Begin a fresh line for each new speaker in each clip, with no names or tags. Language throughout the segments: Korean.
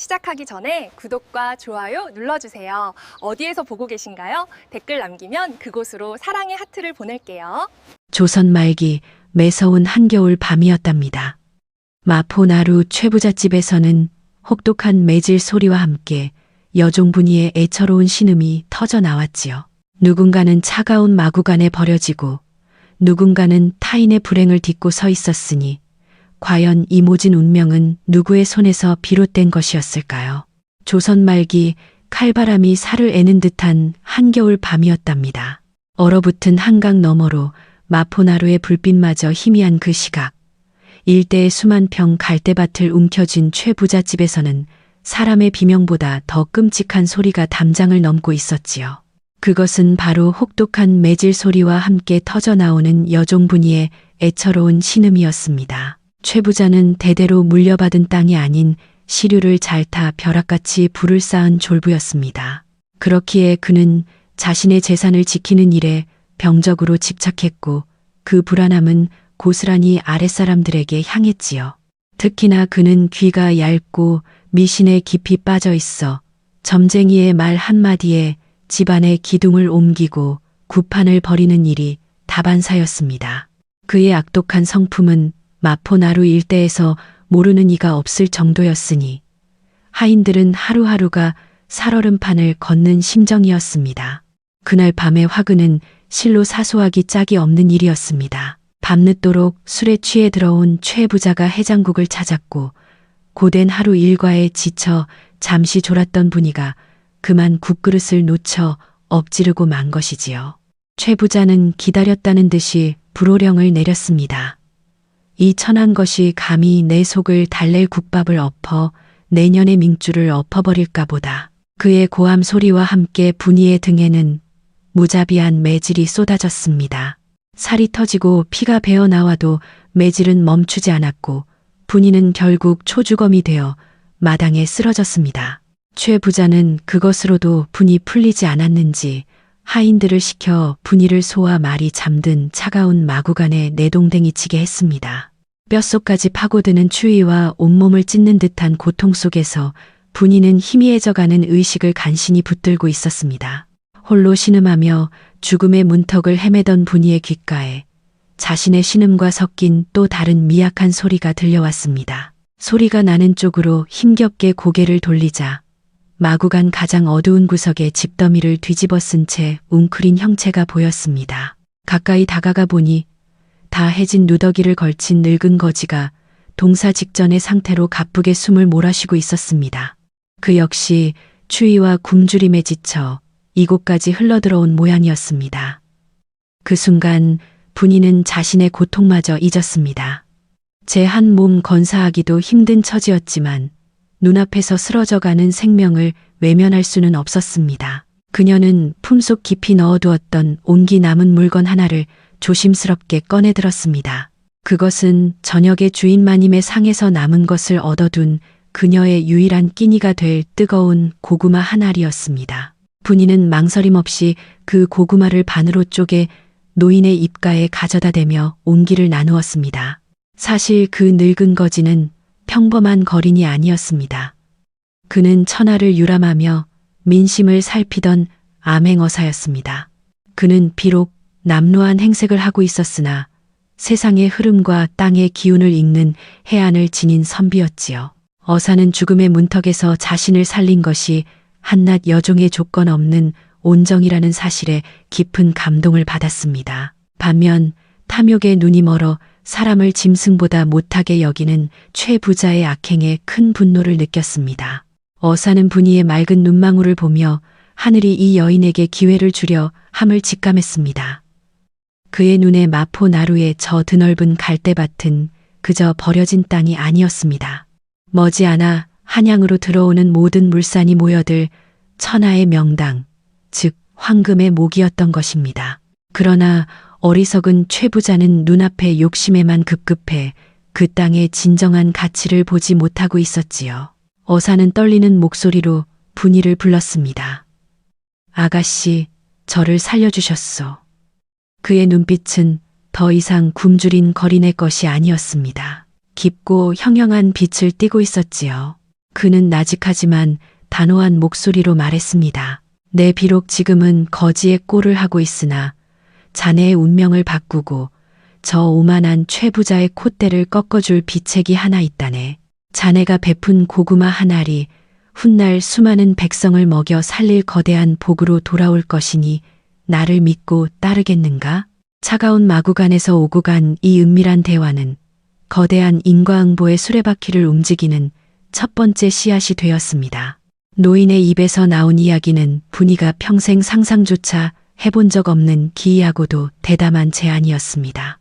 시작하기 전에 구독과 좋아요 눌러주세요. 어디에서 보고 계신가요? 댓글 남기면 그곳으로 사랑의 하트를 보낼게요.
조선 말기 매서운 한겨울 밤이었답니다. 마포나루 최부잣집에서는 혹독한 매질 소리와 함께 여종분이의 애처로운 신음이 터져 나왔지요. 누군가는 차가운 마구간에 버려지고 누군가는 타인의 불행을 딛고 서 있었으니 과연 이 모진 운명은 누구의 손에서 비롯된 것이었을까요? 조선 말기 칼바람이 살을 애는 듯한 한겨울 밤이었답니다. 얼어붙은 한강 너머로 마포나루의 불빛마저 희미한 그 시각, 일대의 수만 평 갈대밭을 움켜쥔 최부잣집에서는 사람의 비명보다 더 끔찍한 소리가 담장을 넘고 있었지요. 그것은 바로 혹독한 매질 소리와 함께 터져나오는 여종분이의 애처로운 신음이었습니다. 최부자는 대대로 물려받은 땅이 아닌 시류를 잘 타 벼락같이 불을 쌓은 졸부였습니다. 그렇기에 그는 자신의 재산을 지키는 일에 병적으로 집착했고 그 불안함은 고스란히 아랫사람들에게 향했지요. 특히나 그는 귀가 얇고 미신에 깊이 빠져 있어 점쟁이의 말 한마디에 집안의 기둥을 옮기고 구판을 벌이는 일이 다반사였습니다. 그의 악독한 성품은 마포나루 일대에서 모르는 이가 없을 정도였으니 하인들은 하루하루가 살얼음판을 걷는 심정이었습니다. 그날 밤의 화근은 실로 사소하기 짝이 없는 일이었습니다. 밤늦도록 술에 취해 들어온 최 부자가 해장국을 찾았고 고된 하루 일과에 지쳐 잠시 졸았던 분이가 그만 국그릇을 놓쳐 엎지르고 만 것이지요. 최 부자는 기다렸다는 듯이 불호령을 내렸습니다. 이 천한 것이 감히 내 속을 달랠 국밥을 엎어 내년의 밍주를 엎어버릴까 보다. 그의 고함 소리와 함께 분이의 등에는 무자비한 매질이 쏟아졌습니다. 살이 터지고 피가 배어 나와도 매질은 멈추지 않았고 분이는 결국 초주검이 되어 마당에 쓰러졌습니다. 최 부자는 그것으로도 분이 풀리지 않았는지 하인들을 시켜 분이를 쏘아 말이 잠든 차가운 마구간에 내동댕이치게 했습니다. 뼛속까지 파고드는 추위와 온몸을 찢는 듯한 고통 속에서 분이는 희미해져가는 의식을 간신히 붙들고 있었습니다. 홀로 신음하며 죽음의 문턱을 헤매던 분이의 귓가에 자신의 신음과 섞인 또 다른 미약한 소리가 들려왔습니다. 소리가 나는 쪽으로 힘겹게 고개를 돌리자 마구간 가장 어두운 구석에 집더미를 뒤집어 쓴 채 웅크린 형체가 보였습니다. 가까이 다가가 보니 다 해진 누더기를 걸친 늙은 거지가 동사 직전의 상태로 가쁘게 숨을 몰아쉬고 있었습니다. 그 역시 추위와 굶주림에 지쳐 이곳까지 흘러들어온 모양이었습니다. 그 순간 분이는 자신의 고통마저 잊었습니다. 제 한 몸 건사하기도 힘든 처지였지만 눈앞에서 쓰러져가는 생명을 외면할 수는 없었습니다. 그녀는 품속 깊이 넣어두었던 온기 남은 물건 하나를 조심스럽게 꺼내 들었습니다. 그것은 저녁에 주인 마님의 상에서 남은 것을 얻어둔 그녀의 유일한 끼니가 될 뜨거운 고구마 한 알이었습니다. 분이는 망설임 없이 그 고구마를 반으로 쪼개 노인의 입가에 가져다 대며 온기를 나누었습니다. 사실 그 늙은 거지는 평범한 거린이 아니었습니다. 그는 천하를 유람하며 민심을 살피던 암행어사였습니다. 그는 비록 남루한 행색을 하고 있었으나 세상의 흐름과 땅의 기운을 읽는 해안을 지닌 선비였지요. 어사는 죽음의 문턱에서 자신을 살린 것이 한낱 여종의 조건 없는 온정이라는 사실에 깊은 감동을 받았습니다. 반면 탐욕에 눈이 멀어 사람을 짐승보다 못하게 여기는 최 부자의 악행에 큰 분노를 느꼈습니다. 어사는 분이의 맑은 눈망울을 보며 하늘이 이 여인에게 기회를 주려 함을 직감했습니다. 그의 눈에 마포나루의 저 드넓은 갈대밭은 그저 버려진 땅이 아니었습니다. 머지않아 한양으로 들어오는 모든 물산이 모여들 천하의 명당, 즉 황금의 목이었던 것입니다. 그러나 어리석은 최 부자는 눈앞의 욕심에만 급급해 그 땅의 진정한 가치를 보지 못하고 있었지요. 어사는 떨리는 목소리로 분이를 불렀습니다. 아가씨, 저를 살려주셨소. 그의 눈빛은 더 이상 굶주린 거린의 것이 아니었습니다. 깊고 형형한 빛을 띠고 있었지요. 그는 나직하지만 단호한 목소리로 말했습니다. 네, 비록 지금은 거지의 꼴을 하고 있으나 자네의 운명을 바꾸고 저 오만한 최부자의 콧대를 꺾어줄 비책이 하나 있다네. 자네가 베푼 고구마 한 알이 훗날 수많은 백성을 먹여 살릴 거대한 복으로 돌아올 것이니 나를 믿고 따르겠는가? 차가운 마구간에서 오고 간 이 은밀한 대화는 거대한 인과응보의 수레바퀴를 움직이는 첫 번째 씨앗이 되었습니다. 노인의 입에서 나온 이야기는 분이가 평생 상상조차 해본 적 없는 기이하고도 대담한 제안이었습니다.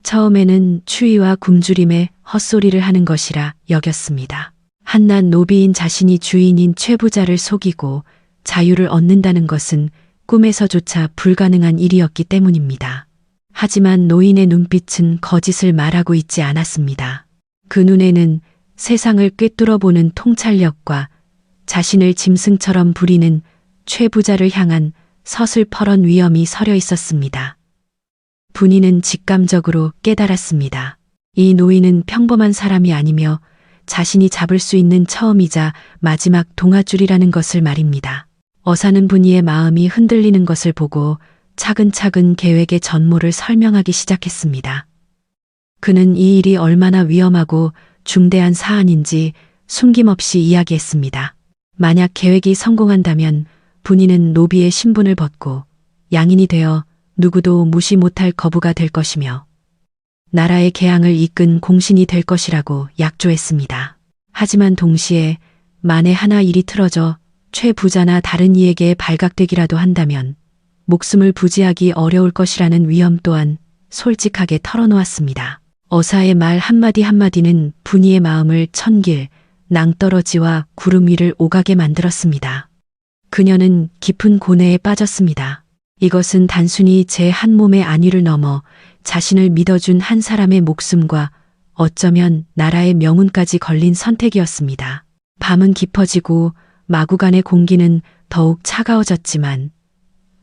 처음에는 추위와 굶주림에 헛소리를 하는 것이라 여겼습니다. 한낱 노비인 자신이 주인인 최부자를 속이고 자유를 얻는다는 것은 꿈에서조차 불가능한 일이었기 때문입니다. 하지만 노인의 눈빛은 거짓을 말하고 있지 않았습니다. 그 눈에는 세상을 꿰뚫어보는 통찰력과 자신을 짐승처럼 부리는 최부자를 향한 서슬퍼런 위험이 서려 있었습니다. 분이는 직감적으로 깨달았습니다. 이 노인은 평범한 사람이 아니며 자신이 잡을 수 있는 처음이자 마지막 동아줄이라는 것을 말입니다. 어사는 분이의 마음이 흔들리는 것을 보고 차근차근 계획의 전모를 설명하기 시작했습니다. 그는 이 일이 얼마나 위험하고 중대한 사안인지 숨김없이 이야기했습니다. 만약 계획이 성공한다면 분이는 노비의 신분을 벗고 양인이 되어 누구도 무시 못할 거부가 될 것이며 나라의 개항을 이끈 공신이 될 것이라고 약조했습니다. 하지만 동시에 만에 하나 일이 틀어져 최 부자나 다른 이에게 발각되기라도 한다면 목숨을 부지하기 어려울 것이라는 위험 또한 솔직하게 털어놓았습니다. 어사의 말 한마디 한마디는 분이의 마음을 천길, 낭떠러지와 구름 위를 오가게 만들었습니다. 그녀는 깊은 고뇌에 빠졌습니다. 이것은 단순히 제 한 몸의 안위를 넘어 자신을 믿어준 한 사람의 목숨과 어쩌면 나라의 명운까지 걸린 선택이었습니다. 밤은 깊어지고 마구간의 공기는 더욱 차가워졌지만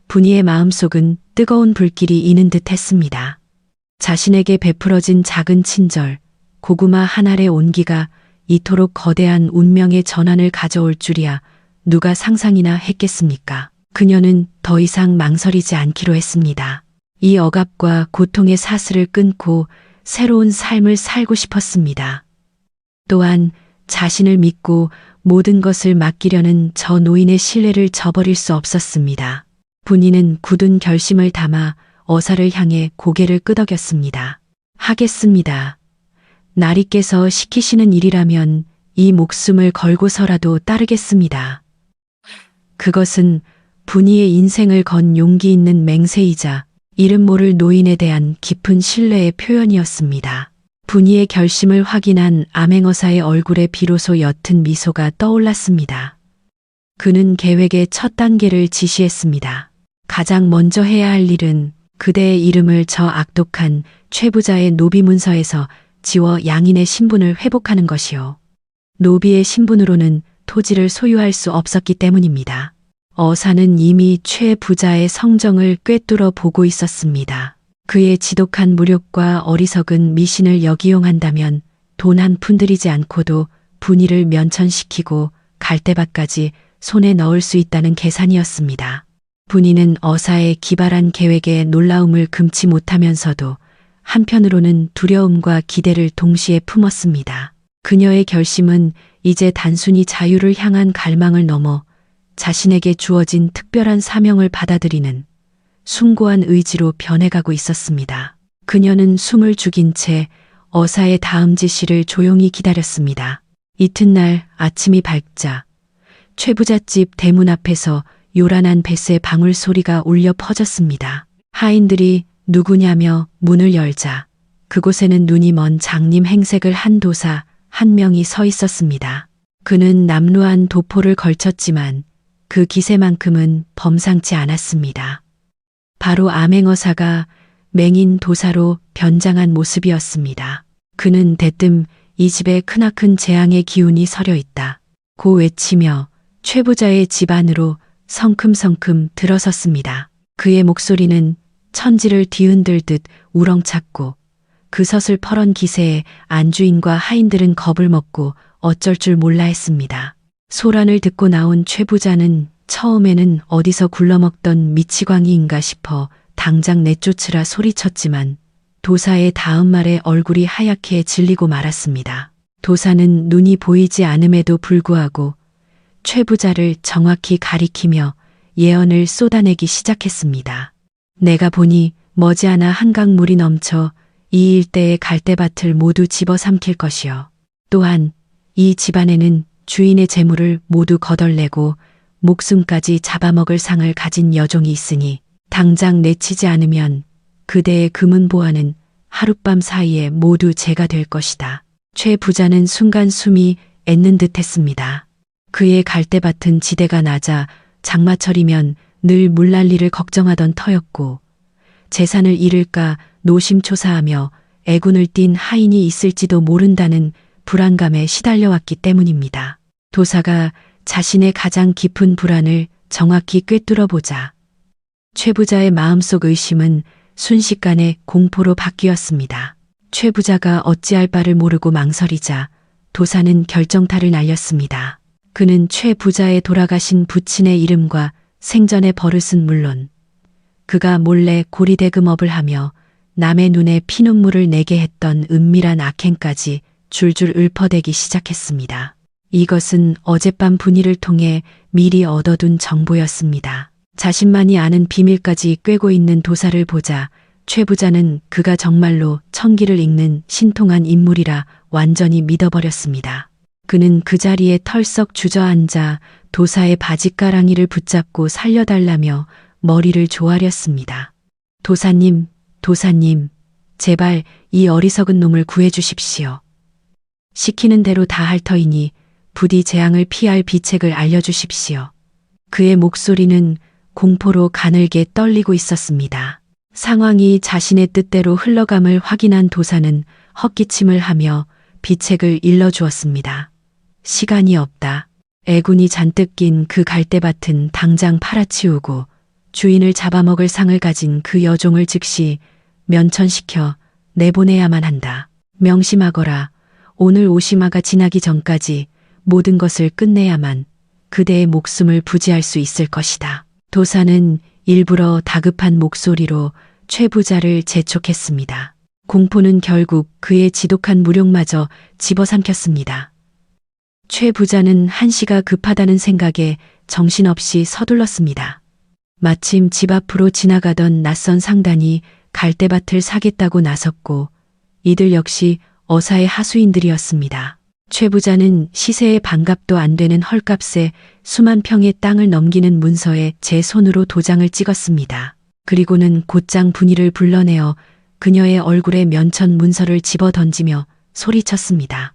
분이의 마음속은 뜨거운 불길이 이는 듯 했습니다. 자신에게 베풀어진 작은 친절, 고구마 한 알의 온기가 이토록 거대한 운명의 전환을 가져올 줄이야 누가 상상이나 했겠습니까? 그녀는 더 이상 망설이지 않기로 했습니다. 이 억압과 고통의 사슬을 끊고 새로운 삶을 살고 싶었습니다. 또한 자신을 믿고 모든 것을 맡기려는 저 노인의 신뢰를 저버릴 수 없었습니다. 분이는 굳은 결심을 담아 어사를 향해 고개를 끄덕였습니다. 하겠습니다. 나리께서 시키시는 일이라면 이 목숨을 걸고서라도 따르겠습니다. 그것은 분이의 인생을 건 용기 있는 맹세이자 이름 모를 노인에 대한 깊은 신뢰의 표현이었습니다. 분이의 결심을 확인한 암행어사의 얼굴에 비로소 옅은 미소가 떠올랐습니다. 그는 계획의 첫 단계를 지시했습니다. 가장 먼저 해야 할 일은 그대의 이름을 저 악독한 최부자의 노비 문서에서 지워 양인의 신분을 회복하는 것이요. 노비의 신분으로는 토지를 소유할 수 없었기 때문입니다. 어사는 이미 최부자의 성정을 꿰뚫어 보고 있었습니다. 그의 지독한 무력과 어리석은 미신을 역이용한다면 돈 한 푼 들이지 않고도 분이를 면천시키고 갈대밭까지 손에 넣을 수 있다는 계산이었습니다. 분이는 어사의 기발한 계획에 놀라움을 금치 못하면서도 한편으로는 두려움과 기대를 동시에 품었습니다. 그녀의 결심은 이제 단순히 자유를 향한 갈망을 넘어 자신에게 주어진 특별한 사명을 받아들이는 숭고한 의지로 변해가고 있었습니다. 그녀는 숨을 죽인 채 어사의 다음 지시를 조용히 기다렸습니다. 이튿날 아침이 밝자 최부잣집 대문 앞에서 요란한 뱃의 방울 소리가 울려 퍼졌습니다. 하인들이 누구냐며 문을 열자 그곳에는 눈이 먼 장님 행색을 한 도사 한 명이 서 있었습니다. 그는 남루한 도포를 걸쳤지만 그 기세만큼은 범상치 않았습니다. 바로 암행어사가 맹인 도사로 변장한 모습이었습니다. 그는 대뜸 이 집에 크나큰 재앙의 기운이 서려 있다 고 외치며 최부자의 집 안으로 성큼성큼 들어섰습니다. 그의 목소리는 천지를 뒤흔들듯 우렁찼고 그 서슬퍼런 기세에 안주인과 하인들은 겁을 먹고 어쩔 줄 몰라 했습니다. 소란을 듣고 나온 최 부자는 처음에는 어디서 굴러먹던 미치광이인가 싶어 당장 내쫓으라 소리쳤지만 도사의 다음 말에 얼굴이 하얗게 질리고 말았습니다. 도사는 눈이 보이지 않음에도 불구하고 최 부자를 정확히 가리키며 예언을 쏟아내기 시작했습니다. 내가 보니 머지않아 한강물이 넘쳐 이 일대의 갈대밭을 모두 집어삼킬 것이요. 또한 이 집안에는 주인의 재물을 모두 거덜내고 목숨까지 잡아먹을 상을 가진 여종이 있으니 당장 내치지 않으면 그대의 금은 보화는 하룻밤 사이에 모두 제가 될 것이다. 최 부자는 순간 숨이 멎는 듯 했습니다. 그의 갈대밭은 지대가 낮아 장마철이면 늘 물난리를 걱정하던 터였고 재산을 잃을까 노심초사하며 애군을 띈 하인이 있을지도 모른다는 불안감에 시달려왔기 때문입니다. 도사가 자신의 가장 깊은 불안을 정확히 꿰뚫어 보자 최 부자의 마음속 의심은 순식간에 공포로 바뀌었습니다. 최 부자가 어찌할 바를 모르고 망설이자 도사는 결정타를 날렸습니다. 그는 최 부자의 돌아가신 부친의 이름과 생전의 버릇은 물론 그가 몰래 고리대금업을 하며 남의 눈에 피눈물을 내게 했던 은밀한 악행까지 줄줄 읊어대기 시작했습니다. 이것은 어젯밤 분의를 통해 미리 얻어둔 정보였습니다. 자신만이 아는 비밀까지 꿰고 있는 도사를 보자 최 부자는 그가 정말로 천기를 읽는 신통한 인물이라 완전히 믿어버렸습니다. 그는 그 자리에 털썩 주저앉아 도사의 바짓가랑이를 붙잡고 살려달라며 머리를 조아렸습니다. 도사님, 도사님, 제발 이 어리석은 놈을 구해주십시오. 시키는 대로 다 할 터이니 부디 재앙을 피할 비책을 알려주십시오. 그의 목소리는 공포로 가늘게 떨리고 있었습니다. 상황이 자신의 뜻대로 흘러감을 확인한 도사는 헛기침을 하며 비책을 일러주었습니다. 시간이 없다. 애군이 잔뜩 낀 그 갈대밭은 당장 팔아치우고 주인을 잡아먹을 상을 가진 그 여종을 즉시 면천시켜 내보내야만 한다. 명심하거라. 오늘 오시마가 지나기 전까지 모든 것을 끝내야만 그대의 목숨을 부지할 수 있을 것이다. 도사는 일부러 다급한 목소리로 최 부자를 재촉했습니다. 공포는 결국 그의 지독한 무력마저 집어삼켰습니다. 최 부자는 한시가 급하다는 생각에 정신없이 서둘렀습니다. 마침 집 앞으로 지나가던 낯선 상단이 갈대밭을 사겠다고 나섰고 이들 역시 어사의 하수인들이었습니다. 최 부자는 시세에 반값도 안 되는 헐값에 수만 평의 땅을 넘기는 문서에 제 손으로 도장을 찍었습니다. 그리고는 곧장 분의를 불러내어 그녀의 얼굴에 면천 문서를 집어 던지며 소리쳤습니다.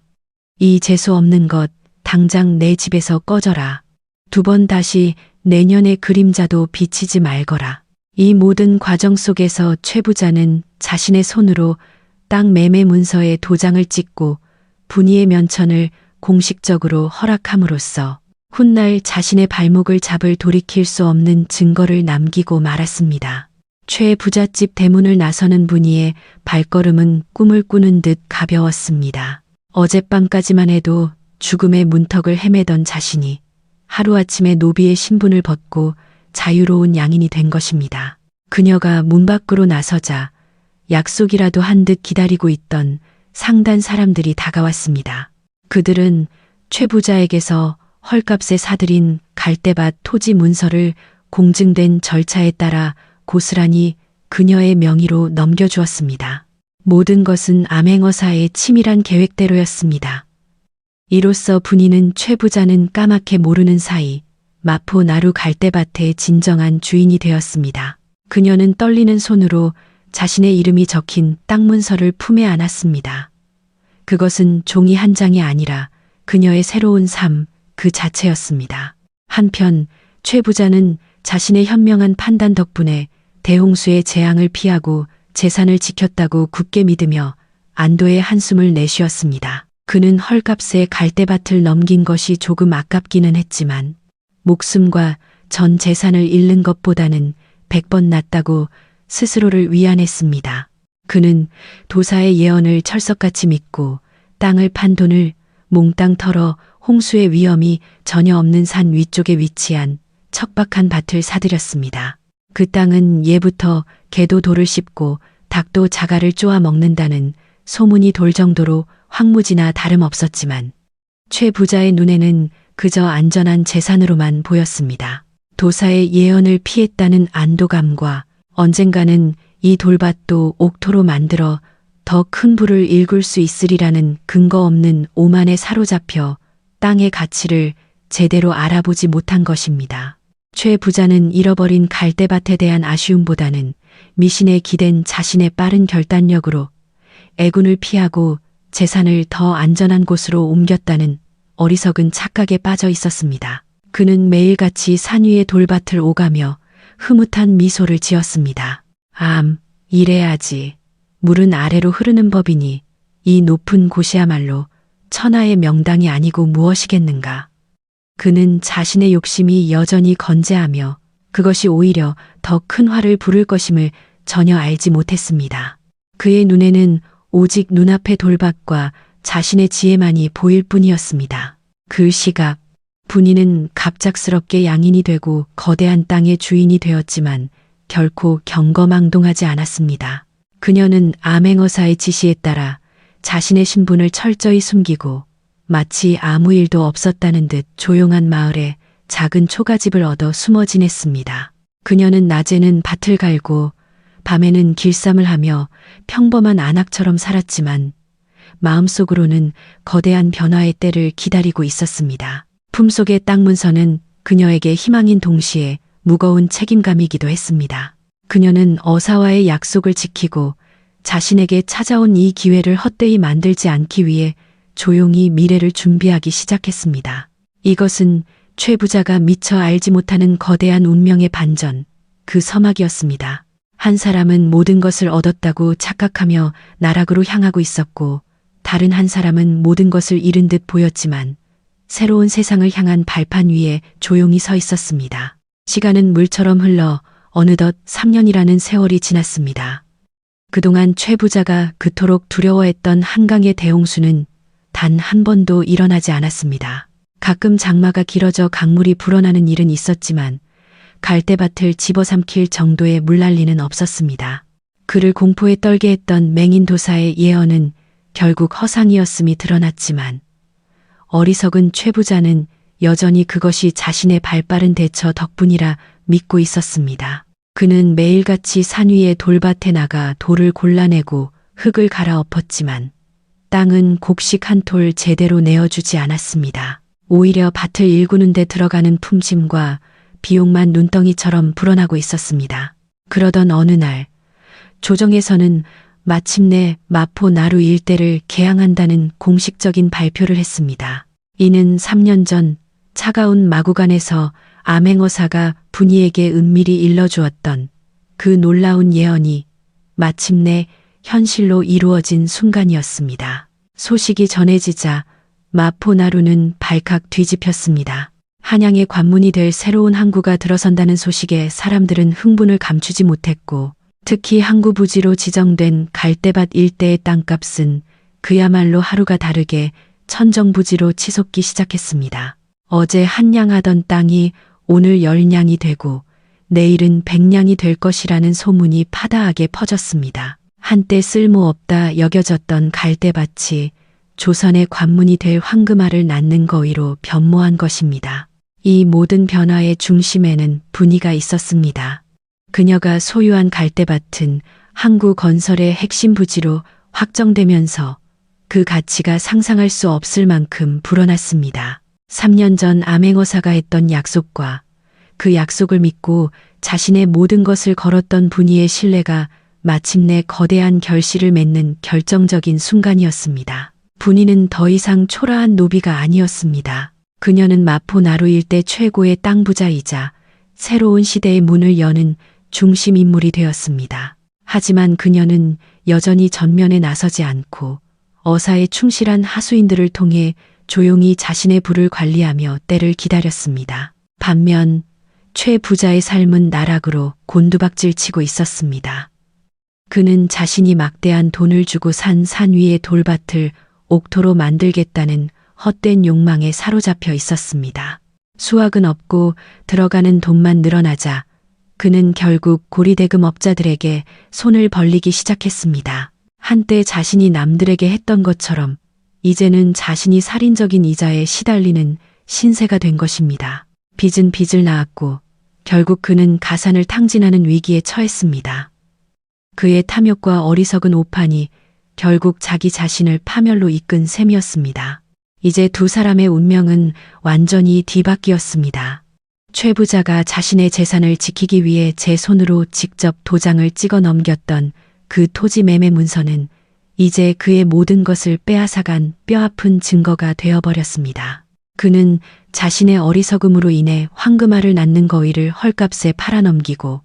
이 재수 없는 것 당장 내 집에서 꺼져라. 두 번 다시 내년의 그림자도 비치지 말거라. 이 모든 과정 속에서 최 부자는 자신의 손으로 땅 매매 문서에 도장을 찍고 분의의 면천을 공식적으로 허락함으로써 훗날 자신의 발목을 잡을 돌이킬 수 없는 증거를 남기고 말았습니다. 최 부잣집 대문을 나서는 분의의 발걸음은 꿈을 꾸는 듯 가벼웠습니다. 어젯밤까지만 해도 죽음의 문턱을 헤매던 자신이 하루아침에 노비의 신분을 벗고 자유로운 양인이 된 것입니다. 그녀가 문 밖으로 나서자 약속이라도 한 듯 기다리고 있던 상단 사람들이 다가왔습니다. 그들은 최 부자에게서 헐값에 사들인 갈대밭 토지 문서를 공증된 절차에 따라 고스란히 그녀의 명의로 넘겨주었습니다. 모든 것은 암행어사의 치밀한 계획대로였습니다. 이로써 분이는 최 부자는 까맣게 모르는 사이 마포 나루 갈대밭의 진정한 주인이 되었습니다. 그녀는 떨리는 손으로 자신의 이름이 적힌 땅 문서를 품에 안았습니다. 그것은 종이 한 장이 아니라 그녀의 새로운 삶 그 자체였습니다. 한편 최 부자는 자신의 현명한 판단 덕분에 대홍수의 재앙을 피하고 재산을 지켰다고 굳게 믿으며 안도의 한숨을 내쉬었습니다. 그는 헐값에 갈대밭을 넘긴 것이 조금 아깝기는 했지만 목숨과 전 재산을 잃는 것보다는 100번 낫다고 스스로를 위안했습니다. 그는 도사의 예언을 철석같이 믿고 땅을 판 돈을 몽땅 털어 홍수의 위험이 전혀 없는 산 위쪽에 위치한 척박한 밭을 사들였습니다. 그 땅은 예부터 개도 돌을 씹고 닭도 자갈을 쪼아 먹는다는 소문이 돌 정도로 황무지나 다름없었지만 최 부자의 눈에는 그저 안전한 재산으로만 보였습니다. 도사의 예언을 피했다는 안도감과 언젠가는 이 돌밭도 옥토로 만들어 더 큰 부를 일굴 수 있으리라는 근거 없는 오만에 사로잡혀 땅의 가치를 제대로 알아보지 못한 것입니다. 최 부자는 잃어버린 갈대밭에 대한 아쉬움보다는 미신에 기댄 자신의 빠른 결단력으로 애군을 피하고 재산을 더 안전한 곳으로 옮겼다는 어리석은 착각에 빠져 있었습니다. 그는 매일같이 산 위의 돌밭을 오가며 흐뭇한 미소를 지었습니다. 이래야지. 물은 아래로 흐르는 법이니 이 높은 곳이야말로 천하의 명당이 아니고 무엇이겠는가. 그는 자신의 욕심이 여전히 건재하며 그것이 오히려 더 큰 화를 부를 것임을 전혀 알지 못했습니다. 그의 눈에는 오직 눈앞의 돌밭과 자신의 지혜만이 보일 뿐이었습니다. 그 시각 분이는 갑작스럽게 양인이 되고 거대한 땅의 주인이 되었지만 결코 경거망동하지 않았습니다. 그녀는 암행어사의 지시에 따라 자신의 신분을 철저히 숨기고 마치 아무 일도 없었다는 듯 조용한 마을에 작은 초가집을 얻어 숨어 지냈습니다. 그녀는 낮에는 밭을 갈고 밤에는 길쌈을 하며 평범한 안악처럼 살았지만 마음속으로는 거대한 변화의 때를 기다리고 있었습니다. 품속의 땅 문서는 그녀에게 희망인 동시에 무거운 책임감이기도 했습니다. 그녀는 어사와의 약속을 지키고 자신에게 찾아온 이 기회를 헛되이 만들지 않기 위해 조용히 미래를 준비하기 시작했습니다. 이것은 최 부자가 미처 알지 못하는 거대한 운명의 반전, 그 서막이었습니다. 한 사람은 모든 것을 얻었다고 착각하며 나락으로 향하고 있었고 다른 한 사람은 모든 것을 잃은 듯 보였지만 새로운 세상을 향한 발판 위에 조용히 서 있었습니다. 시간은 물처럼 흘러 어느덧 3년이라는 세월이 지났습니다. 그동안 최 부자가 그토록 두려워했던 한강의 대홍수는 단 한 번도 일어나지 않았습니다. 가끔 장마가 길어져 강물이 불어나는 일은 있었지만 갈대밭을 집어삼킬 정도의 물난리는 없었습니다. 그를 공포에 떨게 했던 맹인 도사의 예언은 결국 허상이었음이 드러났지만 어리석은 최 부자는 여전히 그것이 자신의 발빠른 대처 덕분이라 믿고 있었습니다. 그는 매일같이 산 위의 돌밭에 나가 돌을 골라내고 흙을 갈아엎었지만 땅은 곡식 한 톨 제대로 내어주지 않았습니다. 오히려 밭을 일구는 데 들어가는 품짐과 비용만 눈덩이처럼 불어나고 있었습니다. 그러던 어느 날 조정에서는 마침내 마포 나루 일대를 개항한다는 공식적인 발표를 했습니다. 이는 3년 전 차가운 마구간에서 암행어사가 분이에게 은밀히 일러주었던 그 놀라운 예언이 마침내 현실로 이루어진 순간이었습니다. 소식이 전해지자 마포나루는 발칵 뒤집혔습니다. 한양의 관문이 될 새로운 항구가 들어선다는 소식에 사람들은 흥분을 감추지 못했고 특히 항구 부지로 지정된 갈대밭 일대의 땅값은 그야말로 하루가 다르게 천정부지로 치솟기 시작했습니다. 어제 한 냥 하던 땅이 오늘 10냥이 되고 내일은 100냥이 될 것이라는 소문이 파다하게 퍼졌습니다. 한때 쓸모없다 여겨졌던 갈대밭이 조선의 관문이 될 황금알을 낳는 거위로 변모한 것입니다. 이 모든 변화의 중심에는 분이가 있었습니다. 그녀가 소유한 갈대밭은 항구 건설의 핵심 부지로 확정되면서 그 가치가 상상할 수 없을 만큼 불어났습니다. 3년 전 암행어사가 했던 약속과 그 약속을 믿고 자신의 모든 것을 걸었던 분이의 신뢰가 마침내 거대한 결실을 맺는 결정적인 순간이었습니다. 분이는 더 이상 초라한 노비가 아니었습니다. 그녀는 마포 나루 일대 최고의 땅 부자이자 새로운 시대의 문을 여는 중심 인물이 되었습니다. 하지만 그녀는 여전히 전면에 나서지 않고 어사에 충실한 하수인들을 통해 조용히 자신의 부를 관리하며 때를 기다렸습니다. 반면 최 부자의 삶은 나락으로 곤두박질 치고 있었습니다. 그는 자신이 막대한 돈을 주고 산 위의 돌밭을 옥토로 만들겠다는 헛된 욕망에 사로잡혀 있었습니다. 수확은 없고 들어가는 돈만 늘어나자 그는 결국 고리대금 업자들에게 손을 벌리기 시작했습니다. 한때 자신이 남들에게 했던 것처럼 이제는 자신이 살인적인 이자에 시달리는 신세가 된 것입니다. 빚은 빚을 낳았고 결국 그는 가산을 탕진하는 위기에 처했습니다. 그의 탐욕과 어리석은 오판이 결국 자기 자신을 파멸로 이끈 셈이었습니다. 이제 두 사람의 운명은 완전히 뒤바뀌었습니다. 최 부자가 자신의 재산을 지키기 위해 제 손으로 직접 도장을 찍어 넘겼던 그 토지 매매 문서는 이제 그의 모든 것을 빼앗아간 뼈아픈 증거가 되어버렸습니다. 그는 자신의 어리석음으로 인해 황금알을 낳는 거위를 헐값에 팔아넘기고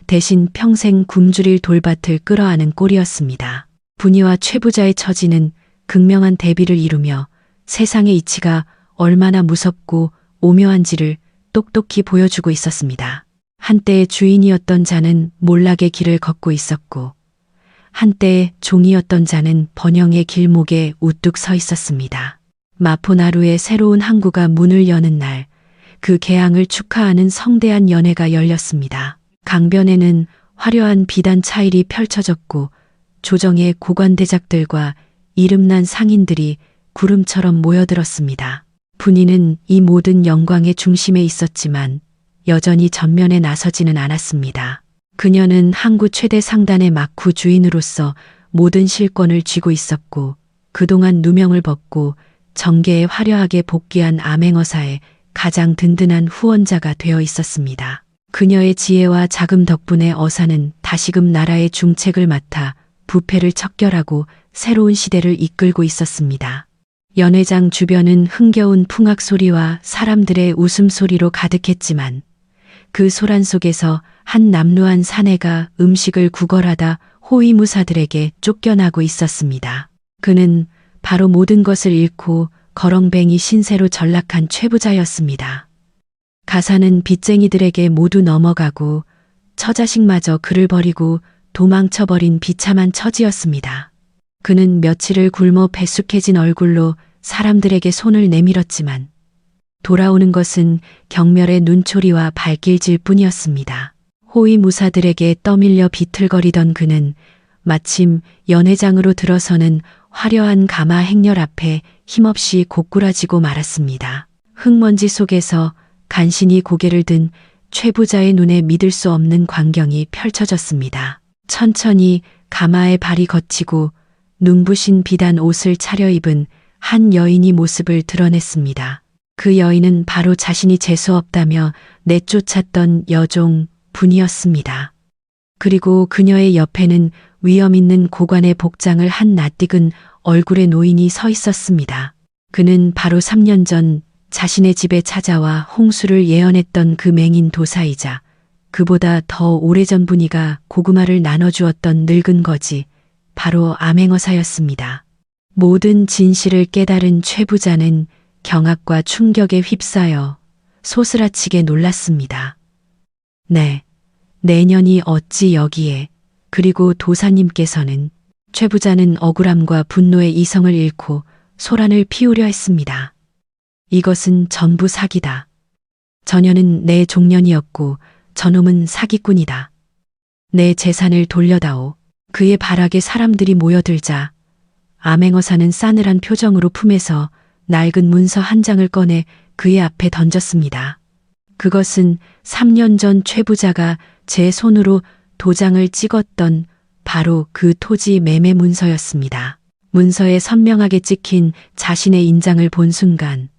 대신 평생 굶주릴 돌밭을 끌어안은 꼴이었습니다. 분이와 최 부자의 처지는 극명한 대비를 이루며 세상의 이치가 얼마나 무섭고 오묘한지를 똑똑히 보여주고 있었습니다. 한때의 주인이었던 자는 몰락의 길을 걷고 있었고 한때의 종이었던 자는 번영의 길목에 우뚝 서 있었습니다. 마포나루의 새로운 항구가 문을 여는 날, 그 개항을 축하하는 성대한 연회가 열렸습니다. 강변에는 화려한 비단 차일이 펼쳐졌고 조정의 고관대작들과 이름난 상인들이 구름처럼 모여들었습니다. 분이는 이 모든 영광의 중심에 있었지만 여전히 전면에 나서지는 않았습니다. 그녀는 항구 최대 상단의 막후 주인으로서 모든 실권을 쥐고 있었고 그동안 누명을 벗고 정계에 화려하게 복귀한 암행어사의 가장 든든한 후원자가 되어 있었습니다. 그녀의 지혜와 자금 덕분에 어사는 다시금 나라의 중책을 맡아 부패를 척결하고 새로운 시대를 이끌고 있었습니다. 연회장 주변은 흥겨운 풍악 소리와 사람들의 웃음소리로 가득했지만 그 소란 속에서 한 남루한 사내가 음식을 구걸하다 호위무사들에게 쫓겨나고 있었습니다. 그는 바로 모든 것을 잃고 거렁뱅이 신세로 전락한 최부자였습니다. 가사는 빚쟁이들에게 모두 넘어가고 처자식마저 그를 버리고 도망쳐버린 비참한 처지였습니다. 그는 며칠을 굶어 배숙해진 얼굴로 사람들에게 손을 내밀었지만 돌아오는 것은 경멸의 눈초리와 발길질 뿐이었습니다. 호위무사들에게 떠밀려 비틀거리던 그는 마침 연회장으로 들어서는 화려한 가마 행렬 앞에 힘없이 고꾸라지고 말았습니다. 흙먼지 속에서 간신히 고개를 든 최 부자의 눈에 믿을 수 없는 광경이 펼쳐졌습니다. 천천히 가마에 발이 걷히고 눈부신 비단 옷을 차려입은 한 여인이 모습을 드러냈습니다. 그 여인은 바로 자신이 재수없다며 내쫓았던 여종 분이었습니다. 그리고 그녀의 옆에는 위엄 있는 고관의 복장을 한 낯익은 얼굴의 노인이 서 있었습니다. 그는 바로 3년 전 자신의 집에 찾아와 홍수를 예언했던 그 맹인 도사이자 그보다 더 오래전 분이가 고구마를 나눠주었던 늙은 거지 바로 암행어사였습니다. 모든 진실을 깨달은 최 부자는 경악과 충격에 휩싸여 소스라치게 놀랐습니다. 네, 내년이 어찌 여기에. 그리고 도사님께서는 최 부자는 억울함과 분노의 이성을 잃고 소란을 피우려 했습니다. 이것은 전부 사기다. 저녀는 내 종년이었고 저놈은 사기꾼이다. 내 재산을 돌려다오. 그의 발악에 사람들이 모여들자 암행어사는 싸늘한 표정으로 품에서 낡은 문서 한 장을 꺼내 그의 앞에 던졌습니다. 그것은 3년 전 최 부자가 제 손으로 도장을 찍었던 바로 그 토지 매매 문서였습니다. 문서에 선명하게 찍힌 자신의 인장을 본 순간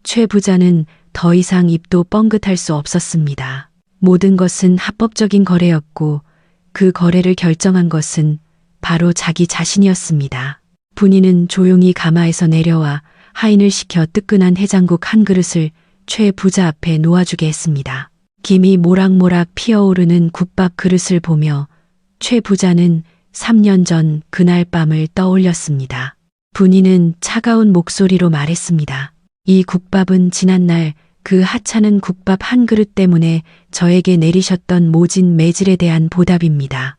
최 부자는 더 이상 입도 뻥긋할 수 없었습니다. 모든 것은 합법적인 거래였고 그 거래를 결정한 것은 바로 자기 자신이었습니다. 분이는 조용히 가마에서 내려와 하인을 시켜 뜨끈한 해장국 한 그릇을 최 부자 앞에 놓아주게 했습니다. 김이 모락모락 피어오르는 국밥 그릇을 보며 최 부자는 3년 전 그날 밤을 떠올렸습니다. 분이는 차가운 목소리로 말했습니다. 이 국밥은 지난날 그 하찮은 국밥 한 그릇 때문에 저에게 내리셨던 모진 매질에 대한 보답입니다.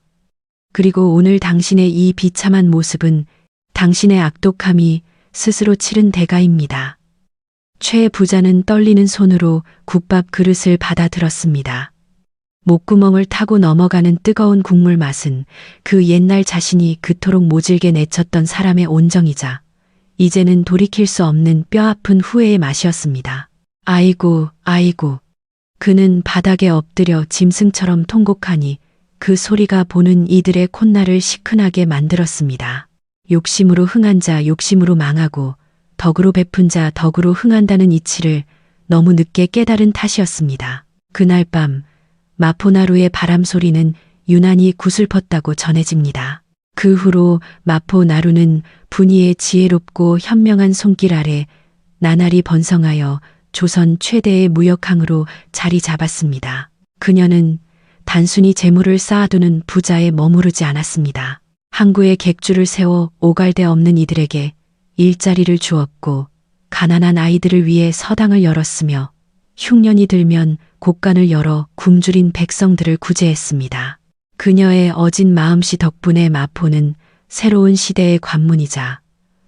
그리고 오늘 당신의 이 비참한 모습은 당신의 악독함이 스스로 치른 대가입니다. 최 부자는 떨리는 손으로 국밥 그릇을 받아 들었습니다. 목구멍을 타고 넘어가는 뜨거운 국물 맛은 그 옛날 자신이 그토록 모질게 내쳤던 사람의 온정이자 이제는 돌이킬 수 없는 뼈아픈 후회의 맛이었습니다. 아이고, 아이고. 그는 바닥에 엎드려 짐승처럼 통곡하니 그 소리가 보는 이들의 콧날을 시큰하게 만들었습니다. 욕심으로 흥한 자 욕심으로 망하고 덕으로 베푼 자 덕으로 흥한다는 이치를 너무 늦게 깨달은 탓이었습니다. 그날 밤 마포나루의 바람 소리는 유난히 구슬펐다고 전해집니다. 그 후로 마포나루는 분이의 지혜롭고 현명한 손길 아래 나날이 번성하여 조선 최대의 무역항으로 자리 잡았습니다. 그녀는 단순히 재물을 쌓아두는 부자에 머무르지 않았습니다. 항구에 객주를 세워 오갈데 없는 이들에게 일자리를 주었고 가난한 아이들을 위해 서당을 열었으며 흉년이 들면 곳간을 열어 굶주린 백성들을 구제했습니다. 그녀의 어진 마음씨 덕분에 마포는 새로운 시대의 관문이자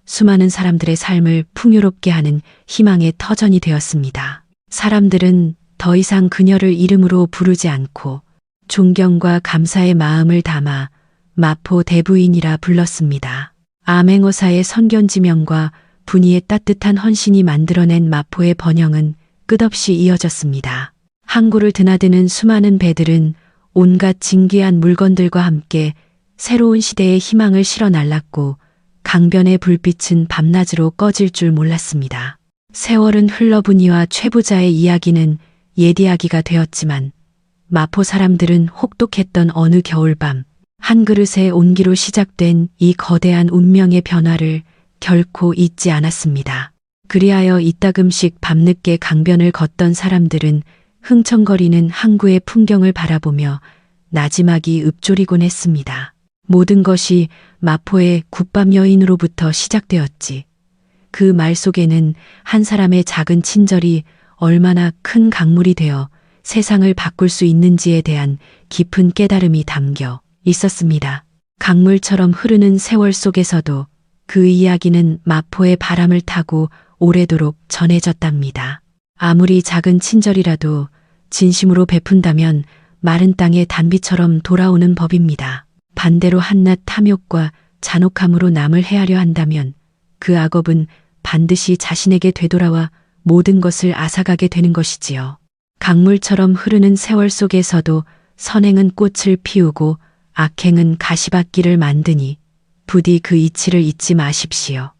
수많은 사람들의 삶을 풍요롭게 하는 희망의 터전이 되었습니다. 사람들은 더 이상 그녀를 이름으로 부르지 않고 존경과 감사의 마음을 담아 마포 대부인이라 불렀습니다. 암행어사의 선견지명과 분이의 따뜻한 헌신이 만들어낸 마포의 번영은 끝없이 이어졌습니다. 항구를 드나드는 수많은 배들은 온갖 진귀한 물건들과 함께 새로운 시대의 희망을 실어 날랐고 강변의 불빛은 밤낮으로 꺼질 줄 몰랐습니다. 세월은 흘러보니와 최부자의 이야기는 옛 이야기가 되었지만 마포 사람들은 혹독했던 어느 겨울밤 한 그릇의 온기로 시작된 이 거대한 운명의 변화를 결코 잊지 않았습니다. 그리하여 이따금씩 밤늦게 강변을 걷던 사람들은 흥청거리는 항구의 풍경을 바라보며 나지막이 읊조리곤 했습니다. 모든 것이 마포의 국밥 여인으로부터 시작되었지. 그 말 속에는 한 사람의 작은 친절이 얼마나 큰 강물이 되어 세상을 바꿀 수 있는지에 대한 깊은 깨달음이 담겨 있었습니다. 강물처럼 흐르는 세월 속에서도 그 이야기는 마포의 바람을 타고 오래도록 전해졌답니다. 아무리 작은 친절이라도 진심으로 베푼다면 마른 땅의 단비처럼 돌아오는 법입니다. 반대로 한낱 탐욕과 잔혹함으로 남을 해하려 한다면 그 악업은 반드시 자신에게 되돌아와 모든 것을 앗아가게 되는 것이지요. 강물처럼 흐르는 세월 속에서도 선행은 꽃을 피우고 악행은 가시밭길을 만드니 부디 그 이치를 잊지 마십시오.